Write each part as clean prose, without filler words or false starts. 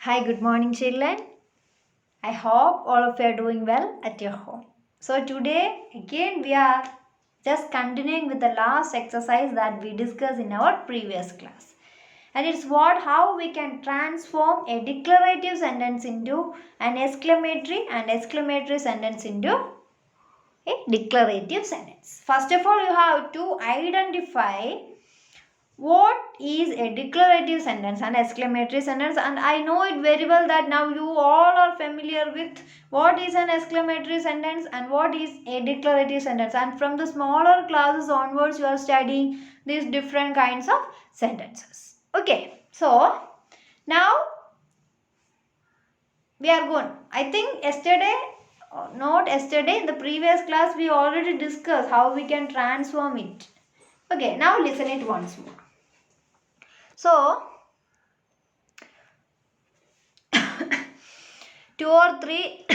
Hi, good morning, children. I hope all of you are doing well at your home. So, today again we are just continuing with the last exercise that we discussed in our previous class. And it's how we can transform a declarative sentence into an exclamatory and exclamatory sentence into a declarative sentence. First of all, you have to identify what is a declarative sentence and exclamatory sentence, and I know it very well that now you all are familiar with what is an exclamatory sentence and what is a declarative sentence, and from the smaller classes onwards you are studying these different kinds of sentences. Okay, so now we are going, I think yesterday, not yesterday, in the previous class we already discussed how we can transform it. Okay, now listen it once more. So two or three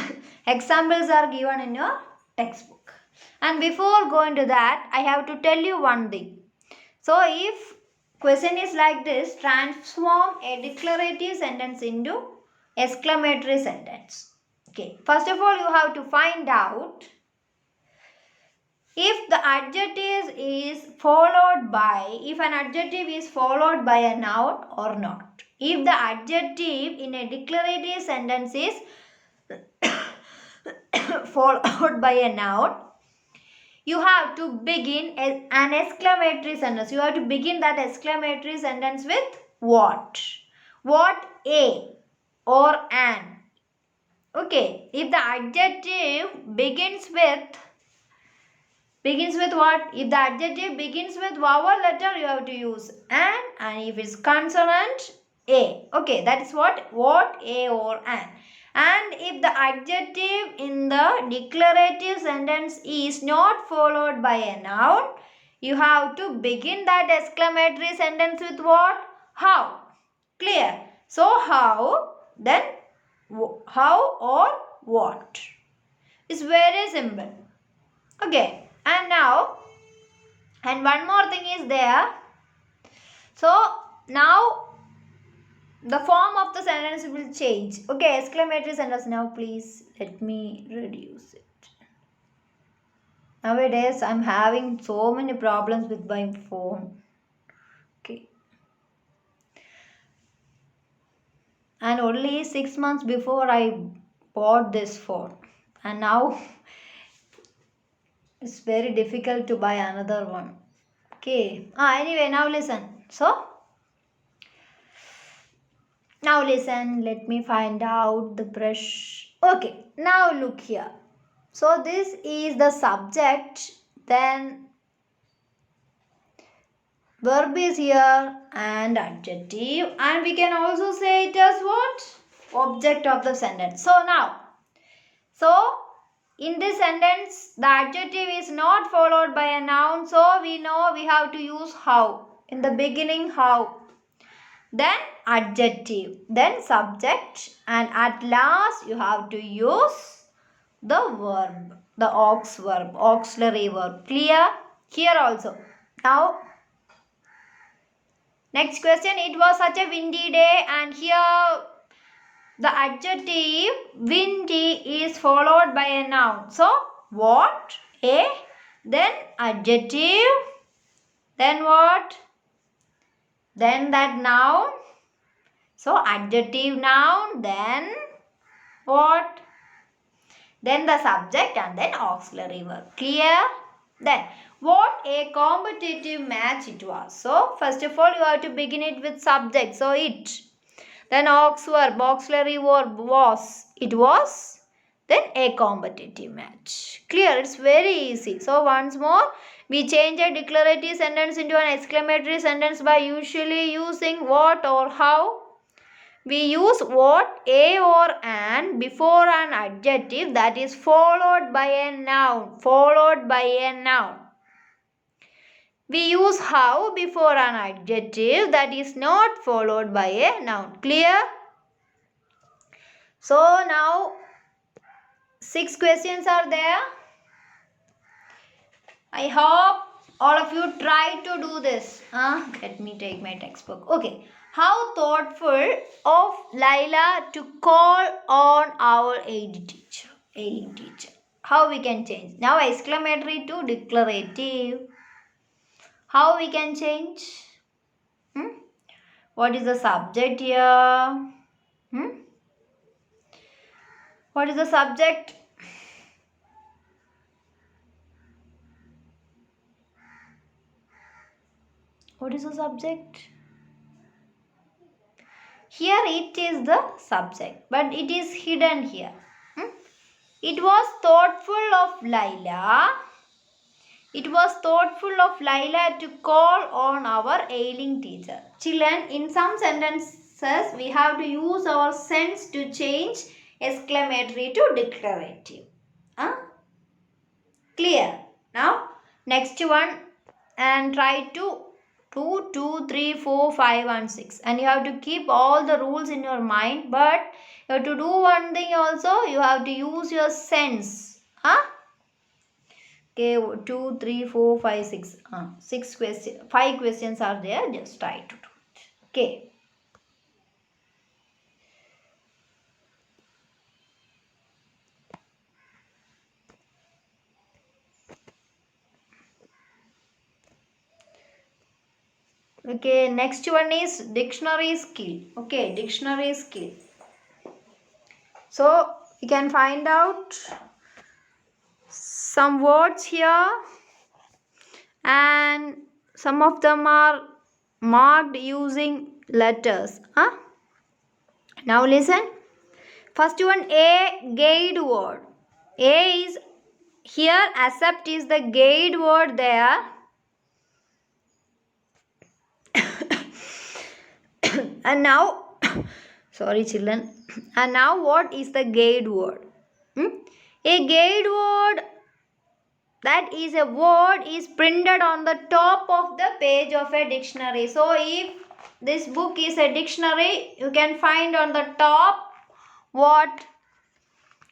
examples are given in your textbook. And before going to that, I have to tell you one thing. So if question is like this, transform a declarative sentence into exclamatory sentence. Okay. First of all, you have to find out if the adjective is followed by, if an adjective is followed by a noun or not. If the adjective in a declarative sentence is followed by a noun, you have to begin an exclamatory sentence. You have to begin that exclamatory sentence with what? What a or an. Okay, if the adjective begins with what? If the adjective begins with vowel letter, you have to use an, and if it's consonant, a. Okay, that is what a or an. And if the adjective in the declarative sentence is not followed by a noun, you have to begin that exclamatory sentence with what? How. Clear? So how, then how or what. It's very simple. Okay. And now, and one more thing is there. So now the form of the sentence will change. Okay, exclamatory sentence. Now please let me reduce it. Nowadays I'm having so many problems with my phone. Okay. And only 6 months before I bought this phone. And now it's very difficult to buy another one. Okay. Anyway, now listen. So now listen, let me find out the brush. Okay, now look here. So this is the subject, then verb is here and adjective, and we can also say it as what? Object of the sentence. So now, in this sentence, the adjective is not followed by a noun, so we know we have to use how. In the beginning, how. Then adjective, then subject, and at last you have to use the verb, the verb, auxiliary verb. Clear? Here also. Now, next question. It was such a windy day, and here the adjective windy is followed by a noun. So, what? A. Then adjective. Then what? Then that noun. So, adjective noun, then what? Then the subject and then auxiliary verb. Clear? Then, what a competitive match it was. So, first of all, you have to begin it with subject. So, it. Then verb, auxiliary verb was. It was. Then a competitive match. Clear? It's very easy. So, once more, we change a declarative sentence into an exclamatory sentence by usually using what or how. We use what, a or an before an adjective that is followed by a noun. Followed by a noun. We use how before an adjective that is not followed by a noun. Clear? So now 6 questions are there. I hope all of you try to do this. Let me take my textbook. Okay. How thoughtful of Laila to call on our ailing teacher. How we can change? Now exclamatory to declarative. How we can change? Hmm? What is the subject here? Hmm? What is the subject? What is the subject? Here it is the subject, but it is hidden here. It was thoughtful of Laila. It was thoughtful of Laila to call on our ailing teacher. Children, in some sentences, we have to use our sense to change exclamatory to declarative. Clear? Now, next one, and try to 2, 2, 3, 4, 5 and 6. And you have to keep all the rules in your mind, but you have to do one thing also, you have to use your sense. Okay, 2, 3, 4, 5, 6. 6 questions, 5 questions are there, just try to do it. Okay. Okay, next one is dictionary skill. Okay, dictionary skill. So, you can find out some words here, and some of them are marked using letters. Now listen. First one, a guide word. A is here, accept is the guide word there. And now, sorry children, and now what is the guide word? A guide word, that is a word, is printed on the top of the page of a dictionary. So if this book is a dictionary, you can find on the top what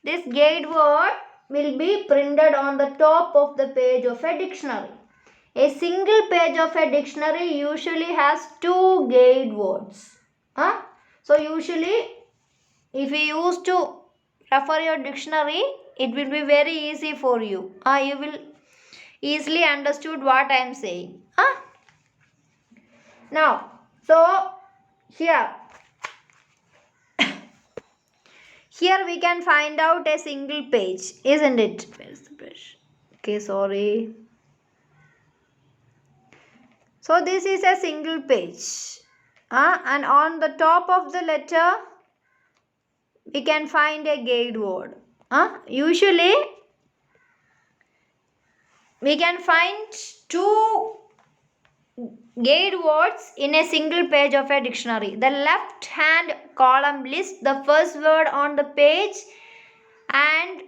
this guide word will be printed on the top of the page of a dictionary. A single page of a dictionary usually has 2 guide words. So usually if you used to refer your dictionary, it will be very easy for you. You will easily understood what I am saying. Now, so here we can find out a single page, isn't it? Where's the page? Okay, sorry. So this is a single page. And on the top of the letter, we can find a guide word. Usually, we can find 2 guide words in a single page of a dictionary. The left hand column lists the first word on the page, and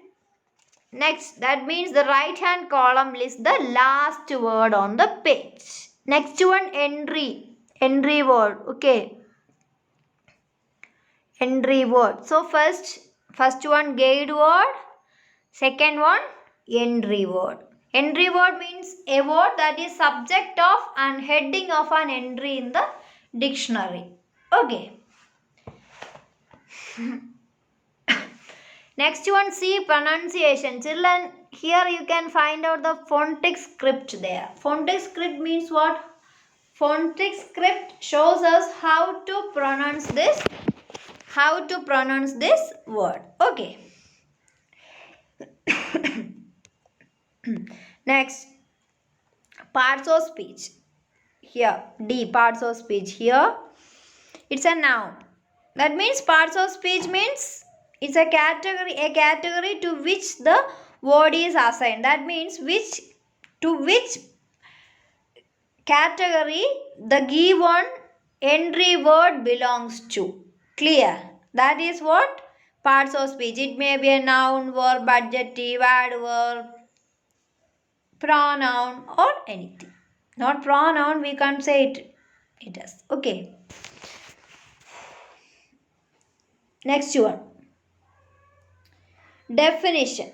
next, that means the right hand column lists the last word on the page. Next one, entry word. Okay, entry word. So first one guide word, second one entry word. Entry word means a word that is subject of and heading of an entry in the dictionary. Okay. Next one, see pronunciation. Children, here you can find out the phonetic script there. Phonetic script means what? Phonetic script shows us how to pronounce this word. Okay. Next, parts of speech. Here, D, parts of speech. Here, it's a noun. That means parts of speech means it's a category to which the word is assigned. That means to which category the given entry word belongs to. Clear? That is what parts of speech. It may be a noun, verb, adjective, adverb, pronoun or anything. Not pronoun, we can't say it is. Okay. Next one. Definition.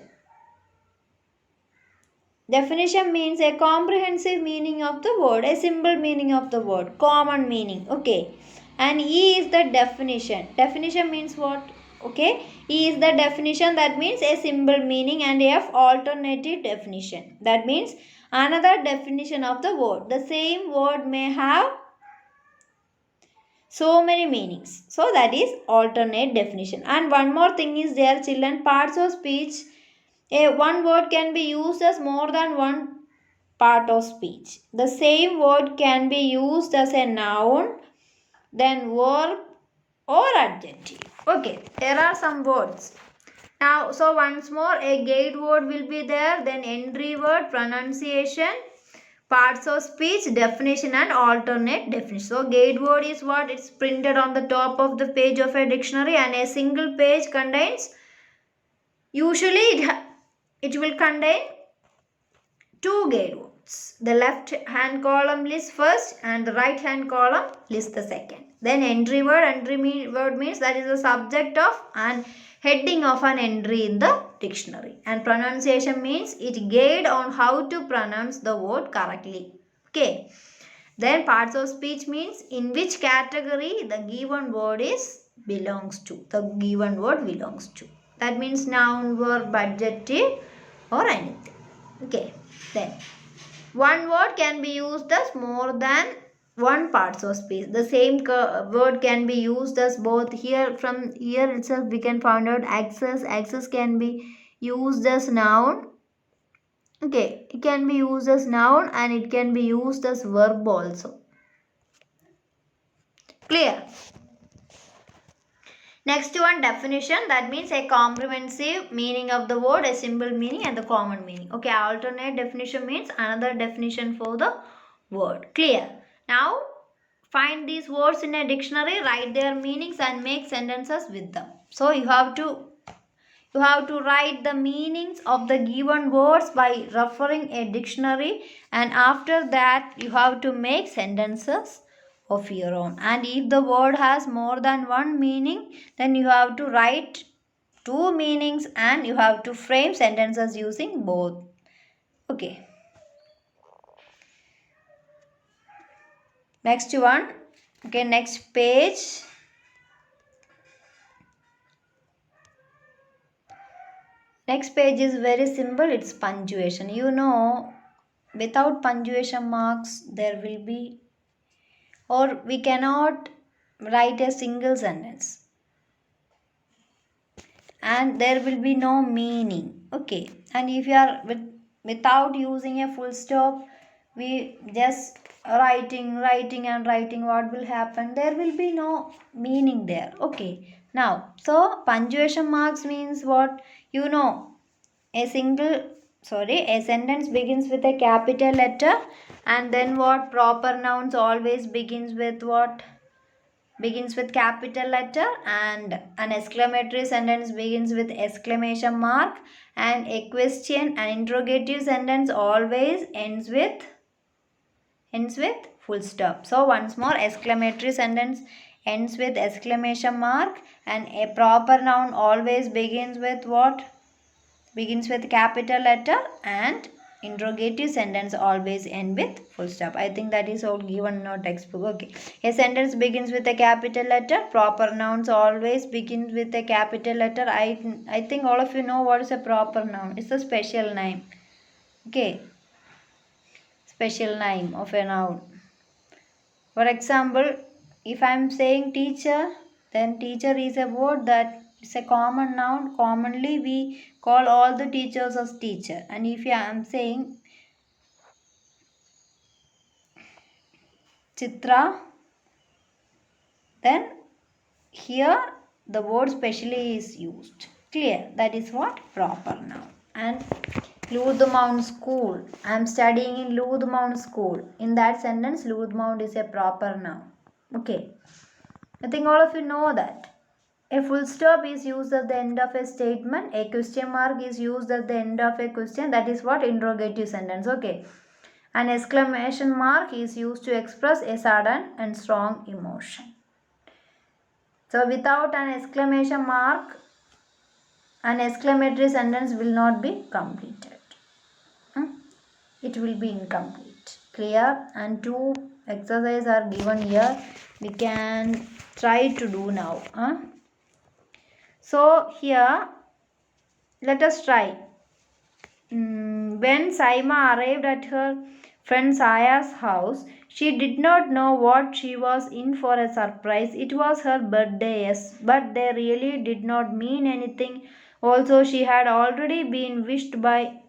Definition means a comprehensive meaning of the word, a simple meaning of the word, common meaning. Okay. And E is the definition. Definition means what? Okay, E is the definition, that means a symbol meaning, and F alternative definition. That means another definition of the word. The same word may have so many meanings. So that is alternate definition. And one more thing is there, children, parts of speech. One word can be used as more than one part of speech. The same word can be used as a noun, then verb or adjective. Okay, there are some words. Now, so once more, a guide word will be there, then entry word, pronunciation, parts of speech, definition and alternate definition. So guide word is what? It's printed on the top of the page of a dictionary, and a single page contains, usually it will contain two guide words. The left hand column lists first and the right hand column lists the second. Then entry word, word means that is the subject of and heading of an entry in the dictionary. And pronunciation means it guide on how to pronounce the word correctly. Okay. Then parts of speech means in which category the given word belongs to. The given word belongs to. That means noun, verb, adjective or anything. Okay. Then one word can be used as more than one parts of speech. The same word can be used as both. Here, from here itself we can find out access. Access can be used as noun. Okay, it can be used as noun and it can be used as verb also. Clear? Next one, definition. That means a comprehensive meaning of the word, a simple meaning and the common meaning. Okay, alternate definition means another definition for the word. Clear? Now, find these words in a dictionary, write their meanings and make sentences with them. So, you have to write the meanings of the given words by referring a dictionary, and after that you have to make sentences of your own. And if the word has more than one meaning, then you have to write two meanings and you have to frame sentences using both. Okay. Next one. Okay, next page. Next page is very simple. It's punctuation. You know, without punctuation marks, there will be, or we cannot write a single sentence. And there will be no meaning. Okay. And if you are without using a full stop, we just writing, what will happen? There will be no meaning there. Okay. Now, so punctuation marks means what? You know, a sentence begins with a capital letter, and then what? Proper nouns always begins with what? Begins with capital letter, and an exclamatory sentence begins with exclamation mark, and a question, an interrogative sentence always ends with full stop. So once more, exclamatory sentence ends with exclamation mark, and a proper noun always begins with what? Begins with capital letter, and interrogative sentence always end with full stop. I think that is all given in our textbook. Okay. A sentence begins with a capital letter. Proper nouns always begin with a capital letter. I think all of you know what is a proper noun. It's a special name. Okay. Special name of a noun. For example, if I am saying teacher, then teacher is a word that is a common noun. Commonly we call all the teachers as teacher. And if I am saying Chitra, then here the word specially is used. Clear? That is what? Proper noun. And Ludmount School. I am studying in Ludmount School. In that sentence, Ludmount is a proper noun. Okay. I think all of you know that. A full stop is used at the end of a statement. A question mark is used at the end of a question. That is what? Interrogative sentence. Okay. An exclamation mark is used to express a sudden and strong emotion. So without an exclamation mark, an exclamatory sentence will not be completed. It will be incomplete. Clear? And two exercises are given here. we can try to do now. So here, let us try. When Saima arrived at her friend Saya's house, she did not know what she was in for a surprise. It was her birthday, yes, but they really did not mean anything. Also, she had already been wished by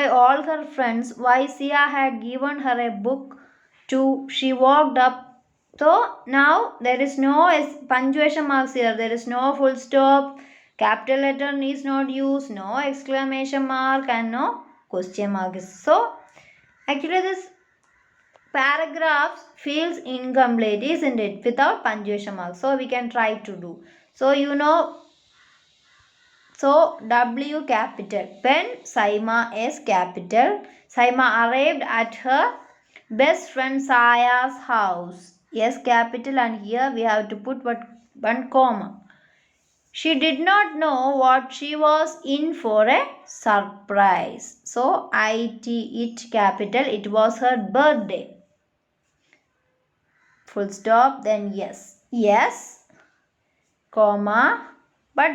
all her friends. Why Sia had given her a book too. She walked up. So now there is no punctuation marks here. There is no full stop. Capital letter is not used. No exclamation mark and no question mark. So actually this paragraph feels incomplete, isn't it? Without punctuation marks. So we can try to do. So so W capital. When Saima is capital, Saima arrived at her best friend Saya's house. S capital, and here we have to put one comma. She did not know what she was in for a surprise. So it capital, it was her birthday. Full stop, then yes. Yes, comma, but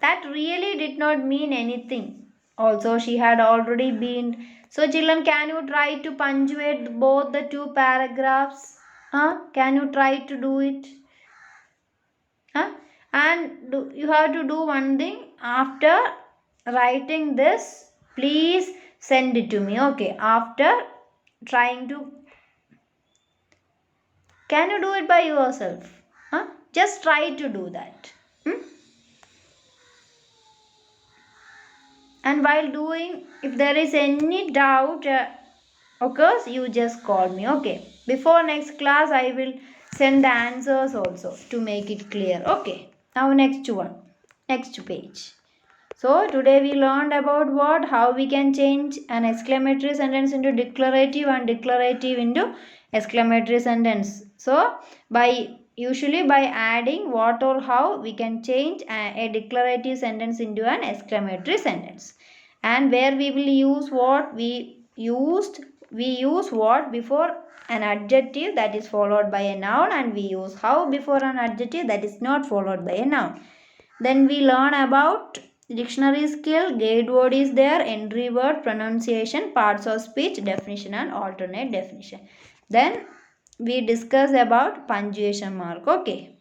that really did not mean anything. Also, she had already been. So, children, can you try to punctuate both the two paragraphs? Can you try to do it? And you have to do one thing. After writing this, please send it to me. Okay. After trying to. Can you do it by yourself? Just try to do that. And while doing, if there is any doubt occurs, you just call me. Okay. Before next class, I will send the answers also to make it clear. Okay. Now next one. Next page. So today we learned about what? How we can change an exclamatory sentence into declarative and declarative into exclamatory sentence. So usually by adding what or how we can change a declarative sentence into an exclamatory sentence. And where we will use what we use what before an adjective that is followed by a noun, and we use how before an adjective that is not followed by a noun. Then we learn about dictionary skill, guide word is there, entry word, pronunciation, parts of speech, definition and alternate definition. Then we discuss about punctuation mark. Okay.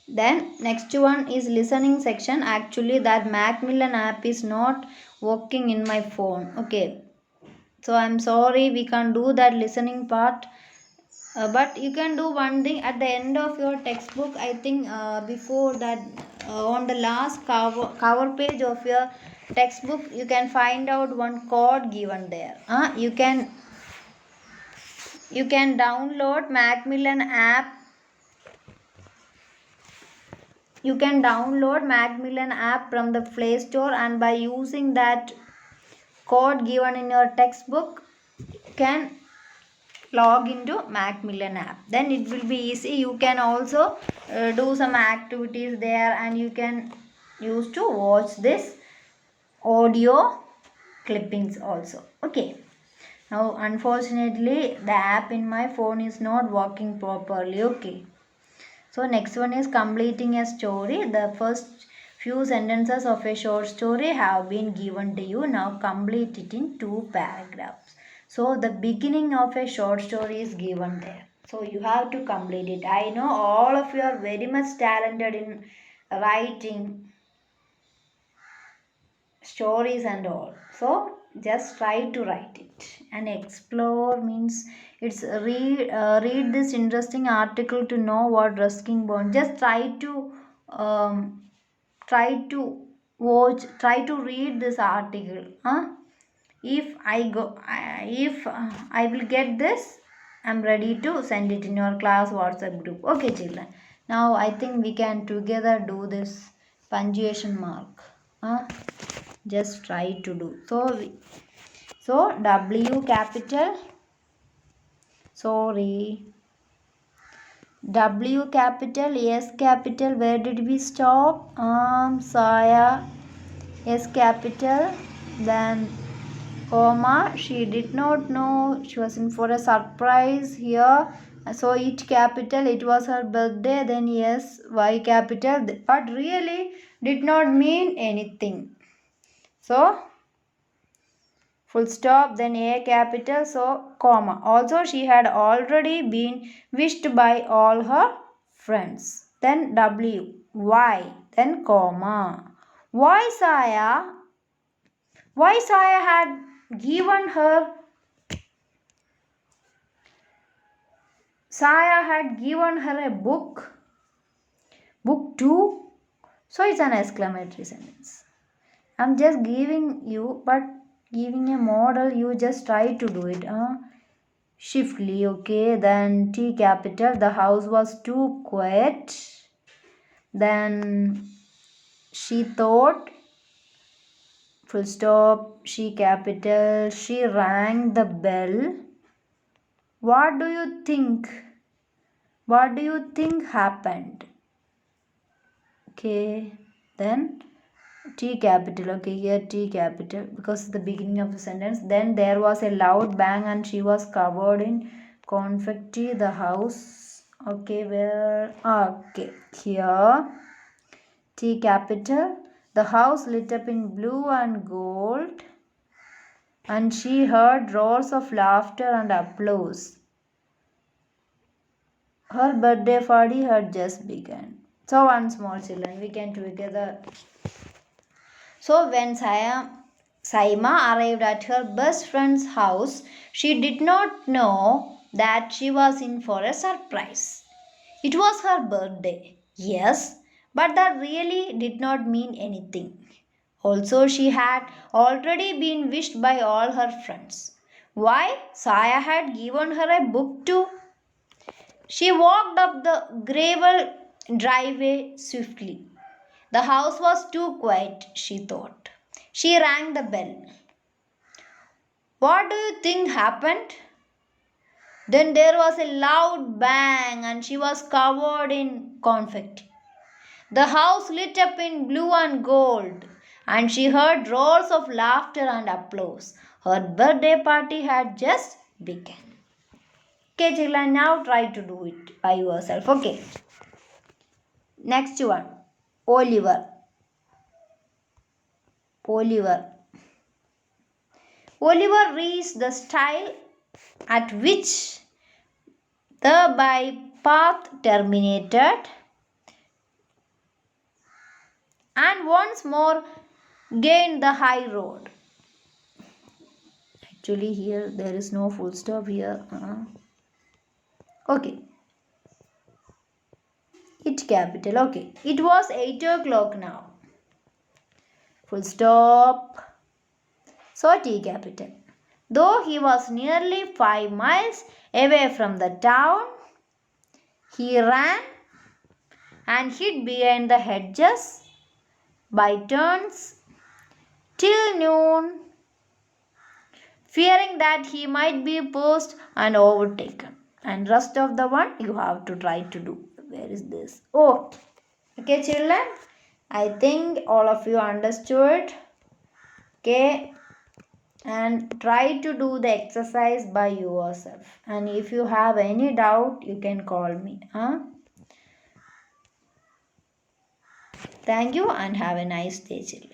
Then next one is listening section. Actually that Macmillan app is not working in my phone. Okay. So I'm sorry we can't do that listening part. But you can do one thing at the end of your textbook. I think before that on the last cover page of your textbook you can find out one code given there. You can download Macmillan app. You can download Macmillan app from the Play Store, and by using that code given in your textbook you can log into Macmillan app. Then it will be easy. You can also do some activities there, and you can use to watch this audio clippings also. Okay. Now unfortunately the app in my phone is not working properly. Okay. So next one is completing a story. The first few sentences of a short story have been given to you. Now complete it in 2 paragraphs. So the beginning of a short story is given there. So you have to complete it. I know all of you are very much talented in writing stories and all. So just try to write it. And explore means it's read this interesting article to know what Ruskin Bond. Just um, try to try to read this article. If I will get this, I'm ready to send it in your class WhatsApp group. Okay, children. Now I think we can together do this punctuation mark. Just try to do. So W capital. Sorry. W capital, S capital. Where did we stop? Saya. S capital. Then comma, she did not know, she was in for a surprise here. So it capital, it was her birthday, then yes, Y capital, but really did not mean anything. So full stop, then A capital, so comma. Also she had already been wished by all her friends. Then W, Y, then comma. Why Saya had given her a book too. So it's an exclamatory sentence. I'm just giving you, but giving a model, you just try to do it. Shiftly, okay. Then T capital, the house was too quiet. Then she thought, full stop, she capital, she rang the bell. What do you think? What do you think happened? Okay, then T capital, okay, here T capital because it's the beginning of the sentence. Then there was a loud bang and she was covered in confetti. The house, okay, where, okay, here T capital. The house lit up in blue and gold and she heard roars of laughter and applause. Her birthday party had just begun. So once more, children, we can do together. So when Saima arrived at her best friend's house, she did not know that she was in for a surprise. It was her birthday, yes, but that really did not mean anything. Also, she had already been wished by all her friends. Why? Saya had given her a book too. She walked up the gravel driveway swiftly. The house was too quiet, she thought. She rang the bell. What do you think happened? Then there was a loud bang and she was covered in confetti. The house lit up in blue and gold and she heard roars of laughter and applause. Her birthday party had just begun. Okay, children, now try to do it by yourself. Okay. Next one. Oliver. Oliver reached the stile at which the bypath terminated and once more gained the high road. Actually, here there is no full stop here. Okay. It capital. Okay. It was 8 o'clock now. Full stop. So T capital. Though he was nearly 5 miles away from the town, he ran and hid behind the hedges by turns till noon, fearing that he might be pursued and overtaken. And rest of the one you have to try to do. Where is this? Oh, okay, children. I think all of you understood. Okay. And try to do the exercise by yourself. And if you have any doubt, you can call me. Thank you and have a nice day, children.